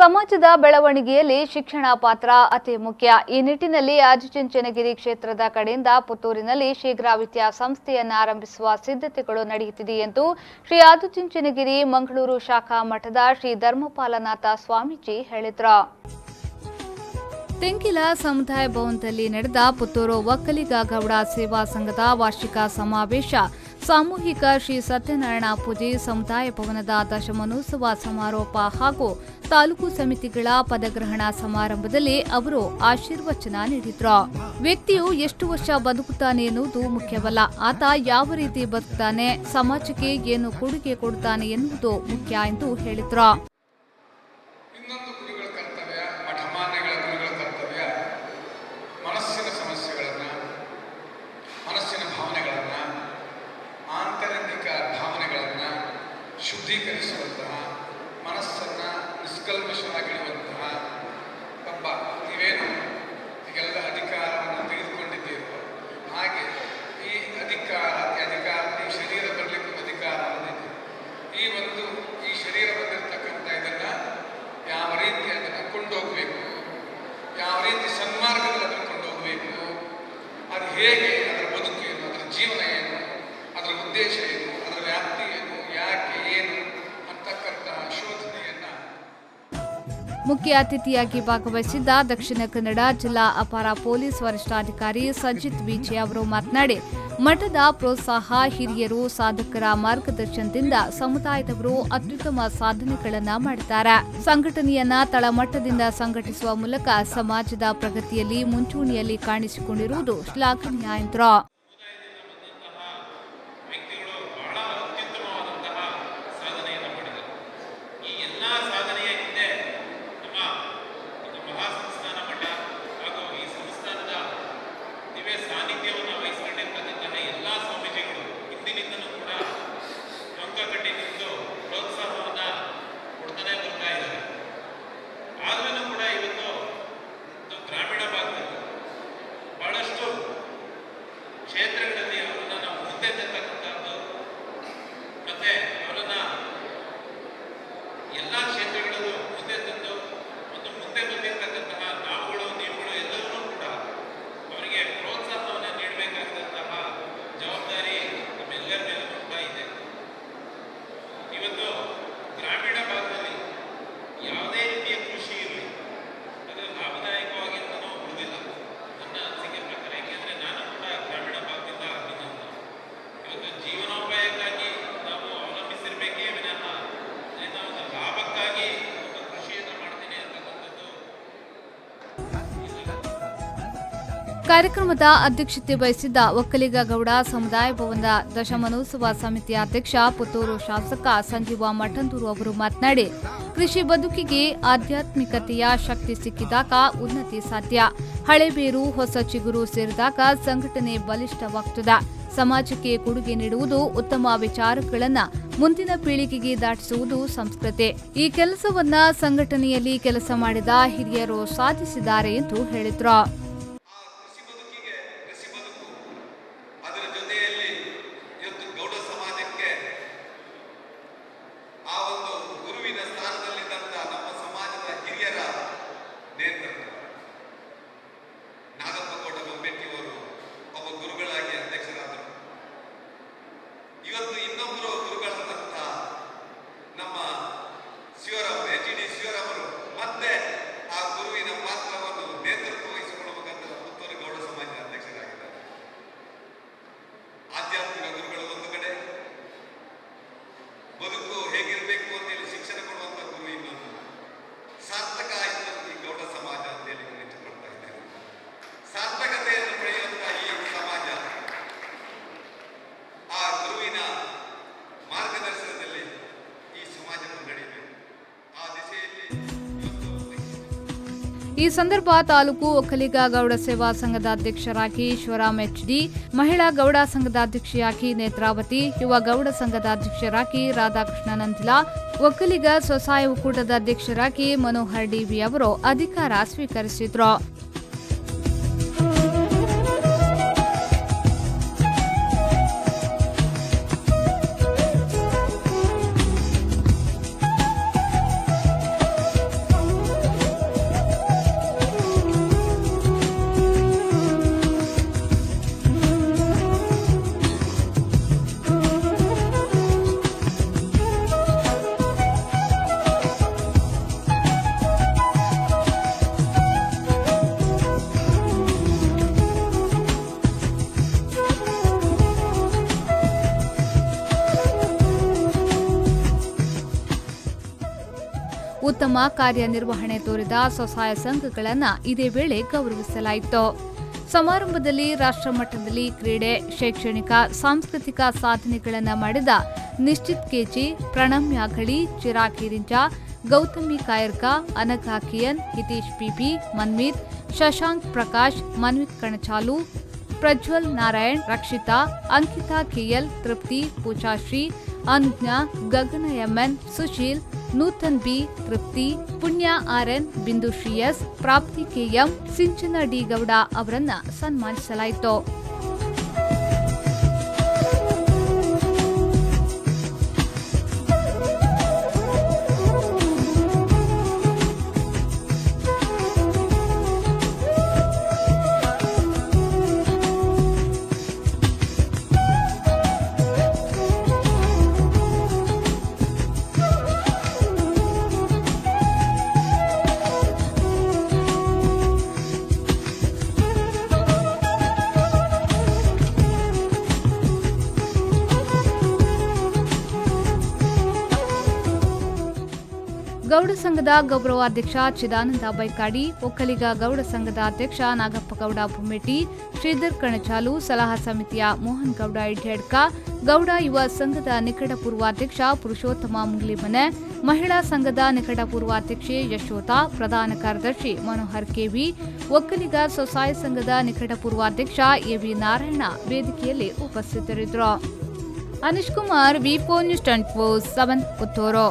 ಸಮಾಜದ ಬೆಳವಣಿಗೆಯಲ್ಲಿ ಶಿಕ್ಷಣ ಪಾತ್ರ ಅತಿ ಮುಖ್ಯ. ಈ ನಿಟ್ಟಿನಲ್ಲಿ ಆದಿಚುಂಚನಗಿರಿ ಕ್ಷೇತ್ರದ ಕಡೆಯಿಂದ ಪುತ್ತೂರಿನಲ್ಲಿ ಶೀಘ್ರ ವಿದ್ಯಾಸಂಸ್ಥೆಯನ್ನು ಆರಂಭಿಸುವ ಸಿದ್ಧತೆಗಳು ನಡೆಯುತ್ತಿದೆ ಎಂದು ಶ್ರೀ ಆದಿಚುಂಚನಗಿರಿ ಮಂಗಳೂರು ಶಾಖಾ ಮಠದ ಶ್ರೀ ಧರ್ಮಪಾಲನಾಥ ಸ್ವಾಮೀಜಿ ಹೇಳಿದರು. ತೆಂಕಿಲ ಸಮುದಾಯ ಭವನದಲ್ಲಿ ನಡೆದ ಪುತ್ತೂರು ಒಕ್ಕಲಿಗ ಗೌಡ ಸೇವಾ ಸಂಘದ ವಾರ್ಷಿಕ ಸಮಾವೇಶ, ಸಾಮೂಹಿಕ ಶ್ರೀ ಸತ್ಯನಾರಾಯಣ ಪೂಜೆ, ಸಮುದಾಯ ಭವನದ ದಶಮಾನೋತ್ಸವ ಸಮಾರೋಪ ಹಾಗೂ ತಾಲೂಕು ಸಮಿತಿಗಳ ಪದಗ್ರಹಣ ಸಮಾರಂಭದಲ್ಲಿ ಅವರು ಆಶೀರ್ವಚನ ನೀಡಿದ್ರು. ವ್ಯಕ್ತಿಯು ಎಷ್ಟು ವರ್ಷ ಬದುಕುತ್ತಾನೆ ಎನ್ನುವುದು ಮುಖ್ಯವಲ್ಲ, ಆತ ಯಾವ ರೀತಿ ಬದುಕುತ್ತಾನೆ, ಸಮಾಜಕ್ಕೆ ಏನು ಕೊಡುಗೆ ಕೊಡುತ್ತಾನೆ ಎನ್ನುವುದು ಮುಖ್ಯ ಎಂದು ಹೇಳಿದ್ರು. ಶುದ್ಧೀಕರಿಸುವಂತಹ, ಮನಸ್ಸನ್ನು ನಿಷ್ಕಲ್ಮಶವಾಗಿಡುವಂತಹ ಒಬ್ಬ ನೀವೇನು ಈಗೆಲ್ಲ ಅಧಿಕಾರವನ್ನು ತೆಗೆದುಕೊಂಡಿದ್ದೀರೋ ಹಾಗೆ ಈ ಅಧಿಕಾರ ಈ ಶರೀರ ಬರಲಿಕ್ಕೆ ಅಧಿಕಾರ ಅನ್ನೋದಿದೆ. ಈ ಶರೀರ ಬಂದಿರತಕ್ಕಂಥ ಇದನ್ನು ಯಾವ ರೀತಿ ಅದನ್ನು ಕೊಂಡೋಗಬೇಕು, ಯಾವ ರೀತಿ ಸನ್ಮಾರ್ಗದಲ್ಲಿ ಅದನ್ನು ಕೊಂಡೋಗಬೇಕು, ಅದು ಹೇಗೆ, ಅದರ ಬದುಕು ಏನು, ಅದರ ಜೀವನ ಏನು, ಅದರ ಉದ್ದೇಶ ಏನು, ಅದರ ವ್ಯಾಪ್ತಿ ಏನು, ಯಾಕೆ ಏನು ಅಂತಕ್ಕಂತಹ ಶೋಧನೆಯನ್ನ. ಮುಖ್ಯ ಅತಿಥಿಯಾಗಿ ಭಾಗವಹಿಸಿದ್ದ ದಕ್ಷಿಣ ಕನ್ನಡ ಜಿಲ್ಲಾ ಅಪರ ಪೊಲೀಸ್ ವರಿಷ್ಠಾಧಿಕಾರಿ ಸಜಿತ್ ವಿಜಯ್ ಅವರು ಮಾತನಾಡಿ, ಮಠದ ಪ್ರೋತ್ಸಾಹ, ಹಿರಿಯರು, ಸಾಧಕರ ಮಾರ್ಗದರ್ಶನದಿಂದ ಸಮುದಾಯದವರು ಅತ್ಯುತ್ತಮ ಸಾಧನೆಗಳನ್ನು ಮಾಡಿದ್ದಾರೆ. ಸಂಘಟನೆಯನ್ನ ತಳಮಟ್ಟದಿಂದ ಸಂಘಟಿಸುವ ಮೂಲಕ ಸಮಾಜದ ಪ್ರಗತಿಯಲ್ಲಿ ಮುಂಚೂಣಿಯಲ್ಲಿ ಕಾಣಿಸಿಕೊಂಡಿರುವುದು ಶ್ಲಾಘನೀಯ ಎಂದರು. ಕ್ಷೇತ್ರಗಳಲ್ಲಿ ಅವರನ್ನು ನಾವು ಮುಂದೆ ತರ್ತಕ್ಕಂಥದ್ದು ಮತ್ತೆ ಅವರನ್ನ ಎಲ್ಲ ಕ್ಷೇತ್ರಗಳಲ್ಲೂ ಮುಂದೆ ತಂದು ಮತ್ತು ಮುಂದೆ ಬಂದಿರತಕ್ಕಂತಹ ನಾವುಗಳು, ನೀವುಗಳು ಎಲ್ಲರೂ ಕೂಡ ಅವರಿಗೆ ಪ್ರೋತ್ಸಾಹವನ್ನು ನೀಡಬೇಕಾದಂತಹ ಜವಾಬ್ದಾರಿ ನಮ್ಮೆಲ್ಲರ ಮೇಲೂ ಕೂಡ ಇದೆ. ಇವತ್ತು ಗ್ರಾಮೀಣ ಭಾಗದಲ್ಲಿ ಯಾವುದೇ ರೀತಿಯ ಕೃಷಿ ಇರಲಿ, ಅದು ಲಾಭದಾಯಕವಾಗಿ ಅಂತಲೂ ಉಳಿದಿಲ್ಲ ನನ್ನ ಅನಿಸಿಕೆ ಪ್ರಕಾರ. ಏಕೆಂದರೆ ನಾನು ಕೂಡ ಗ್ರಾಮೀಣ ಭಾಗದಿಂದ ಬಂದವನು. ಇವತ್ತು ಜೀವನೋಪಾಯಕ್ಕಾಗಿ ನಾವು ಅವಲಂಬಿಸಿರಬೇಕೇ ವಿನಃ ಒಂದು ಲಾಭಕ್ಕಾಗಿ ಒಂದು ಕೃಷಿಯನ್ನು ಮಾಡ್ತೀನಿ ಅಂತಕ್ಕಂಥದ್ದು. ಕಾರ್ಯಕ್ರಮದ ಅಧ್ಯಕ್ಷತೆ ವಹಿಸಿದ್ದ ಒಕ್ಕಲಿಗ ಗೌಡ ಸಮುದಾಯ ಭವನದ ದಶಮಾನೋತ್ಸವ ಸಮಿತಿಯ ಅಧ್ಯಕ್ಷ ಪುತ್ತೂರು ಶಾಸಕ ಸಂಜೀವ ಮಠಂದೂರು ಅವರು ಮಾತನಾಡಿ, ಕೃಷಿ ಬದುಕಿಗೆ ಆಧ್ಯಾತ್ಮಿಕತೆಯ ಶಕ್ತಿ ಸಿಕ್ಕಿದಾಗ ಉನ್ನತಿ ಸಾಧ್ಯ. ಹಳೆಬೇರು ಹೊಸ ಚಿಗುರು ಸೇರಿದಾಗ ಸಂಘಟನೆ ಬಲಿಷ್ಠವಾಗುತ್ತದೆ. ಸಮಾಜಕ್ಕೆ ಕೊಡುಗೆ ನೀಡುವುದು, ಉತ್ತಮ ವಿಚಾರಗಳನ್ನು ಮುಂದಿನ ಪೀಳಿಗೆಗೆ ದಾಟಿಸುವುದು ಸಂಸ್ಕೃತಿ. ಈ ಕೆಲಸವನ್ನ ಸಂಘಟನೆಯಲ್ಲಿ ಕೆಲಸ ಮಾಡಿದ ಹಿರಿಯರು ಸಾಧಿಸಿದ್ದಾರೆ ಎಂದು ಹೇಳಿದರು. ಇವತ್ತು ಇನ್ನೊಬ್ಬರು ಗುರುಗಳಾದಂಥ ನಮ್ಮ ಶಿವರಾಮರು ಮತ್ತೆ ಆ ಗುರುವಿನ ಪಾತ್ರವನ್ನು ನೇತೃತ್ವ ವಹಿಸಿಕೊಳ್ಳಬೇಕಂತ ಪುತ್ತೂರು ಗೌಡ ಸಮಾಜದ ಅಧ್ಯಕ್ಷರಾಗಿದ್ದಾರೆ. ಆಧ್ಯಾತ್ಮಿಕ ಗುರುಗಳು ಒಂದು ಕಡೆ, ಬದುಕು ಹೇಗಿರಬೇಕು ಅಂತೇಳಿ ಶಿಕ್ಷಣ ಕೊಡುವಂತ ಗುರು ಇನ್ನೊಂದು. ಸಾರ್ಥಕ ಆಯಿತು ಈ ಗೌಡ ಸಮಾಜ ಅಂತೇಳಿ ನೆಚ್ಚಿಕೊಳ್ತಾ ಇದ್ದೇನೆ. ಸಾರ್ಥಕತೆಯನ್ನು ಪಡೆಯುವಂತ ಈ ಸಮಾಜ ಆ ಗುರುವಿನ ಮಾರ್ಗದರ್ಶನದಲ್ಲಿ ಈ ಸಮಾಜವನ್ನು ನಡೆಯಬೇಕು. ಆ ದಿಸೆಯಲ್ಲಿ ಈ ಸಂದರ್ಭ ತಾಲೂಕು ಒಕ್ಕಲಿಗ ಗೌಡ ಸೇವಾ ಸಂಘದ ಅಧ್ಯಕ್ಷರಾಗಿ ಶಿವರಾಮ್ ಎಚ್ಡಿ, ಮಹಿಳಾ ಗೌಡ ಸಂಘದ ಅಧ್ಯಕ್ಷೆಯಾಗಿ ನೇತ್ರಾವತಿ, ಯುವ ಗೌಡ ಸಂಘದ ಅಧ್ಯಕ್ಷರಾಗಿ ರಾಧಾಕೃಷ್ಣ ನಂದಿಲ, ಒಕ್ಕಲಿಗ ಸ್ವಸಹಾಯ ಒಕ್ಕೂಟದ ಅಧ್ಯಕ್ಷರಾಗಿ ಮನೋಹರ್ ಡಿವಿ ಅವರು ಅಧಿಕಾರ ಸ್ವೀಕರಿಸಿದ್ರು. ಉತ್ತಮ ಕಾರ್ಯನಿರ್ವಹಣೆ ತೋರಿದ ಸ್ವಸಹಾಯ ಸಂಘಗಳನ್ನು ಇದೇ ವೇಳೆ ಗೌರವಿಸಲಾಯಿತು. ಸಮಾರಂಭದಲ್ಲಿ ರಾಷ್ಟ್ರ ಮಟ್ಟದಲ್ಲಿ ಕ್ರೀಡೆ, ಶೈಕ್ಷಣಿಕ, ಸಾಂಸ್ಕೃತಿಕ ಸಾಧನೆಗಳನ್ನು ಮಾಡಿದ ನಿಶ್ಚಿತ್ ಕೆಜಿ, ಪ್ರಣಮ್ಯ ಘಳಿ, ಚಿರಾಗ್ ಹಿರಿಂಜಾ, ಗೌತಮಿ ಕಾಯರ್ಕ, ಅನಘಾ ಕಿಯನ್, ಹಿತೇಶ್ ಪಿಪಿ, ಮನ್ಮೀತ್, ಶಶಾಂಕ್ ಪ್ರಕಾಶ್, ಮನ್ವಿತ್ ಕಣಚಾಲು, ಪ್ರಜ್ವಲ್ ನಾರಾಯಣ್, ರಕ್ಷಿತಾ, ಅಂಕಿತಾ ಕೆಎಲ್, ತೃಪ್ತಿ, ಪೂಜಾಶ್ರೀ, ಅನುಜ್ಞಾ, ಗಗನ ಎಂಎನ್, ಸುಶೀಲ್, ನೂತನ್ ಬಿ, ತೃಪ್ತಿ, ಪುಣ್ಯ ಆರ್ಎನ್, ಬಿಂದುಶ್ರೀ ಎಸ್, ಪ್ರಾಪ್ತಿ ಕೆಎಂ, ಸಿಂಚನ ಡಿ ಗೌಡ ಅವರನ್ನ ಸನ್ಮಾನಿಸಲಾಯಿತು. ಗೌಡ ಸಂಘದ ಗೌರವಾಧ್ಯಕ್ಷ ಚಿದಾನಂದ ಬೈಕಾಡಿ, ಒಕ್ಕಲಿಗ ಗೌಡ ಸಂಘದ ಅಧ್ಯಕ್ಷ ನಾಗಪ್ಪಗೌಡ ಭೂಮೇಟಿ, ಶ್ರೀಧರ್ ಕಣಚಾಲು, ಸಲಹಾ ಸಮಿತಿಯ ಮೋಹನ್ ಗೌಡ ಇಡ್ಯಡ್ಕ, ಗೌಡ ಯುವ ಸಂಘದ ನಿಕಟ ಪೂರ್ವಾಧ್ಯಕ್ಷ ಪುರುಷೋತ್ತಮ ಮುಂಗ್ಲಿಮನೆ, ಮಹಿಳಾ ಸಂಘದ ನಿಕಟ ಪೂರ್ವಾಧ್ಯಕ್ಷೆ ಯಶೋತಾ, ಪ್ರಧಾನ ಕಾರ್ಯದರ್ಶಿ ಮನೋಹರ್ ಕೆವಿ, ಒಕ್ಕಲಿಗ ಸ್ವಸಹಾಯ ಸಂಘದ ನಿಕಟ ಪೂರ್ವಾಧ್ಯಕ್ಷ ಎವಿ ನಾರಾಯಣ ವೇದಿಕೆಯಲ್ಲಿ ಉಪಸ್ಥಿತರಿದ್ದರು. ಅನಿಶ್ ಕುಮಾರ್, ವಿ4 ನ್ಯೂಸ್ 24/7 ಪುತ್ತೂರು.